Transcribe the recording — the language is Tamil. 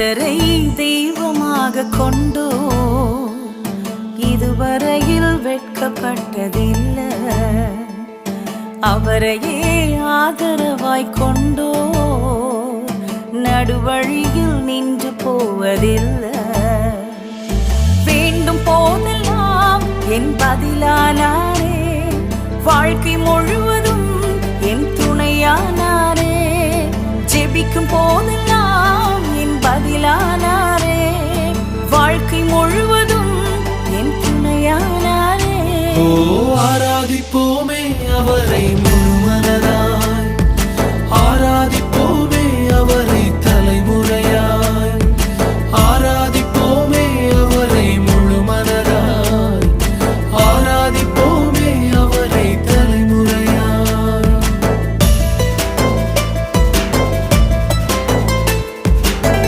கர்த்தரை தெய்வமாக கொண்டோ இதுவரையில் வெட்கப்பட்டதில்லை. அவரையே ஆதரவாய் கொண்டோ நடுவழியில் நின்று போவதில்லை. வேண்டும் போதெல்லாம் என் பதிலானாரே, வாழ்க்கை முழுவதும் என் துணையானாரே. ஜெபிக்கும் போதெல்லாம்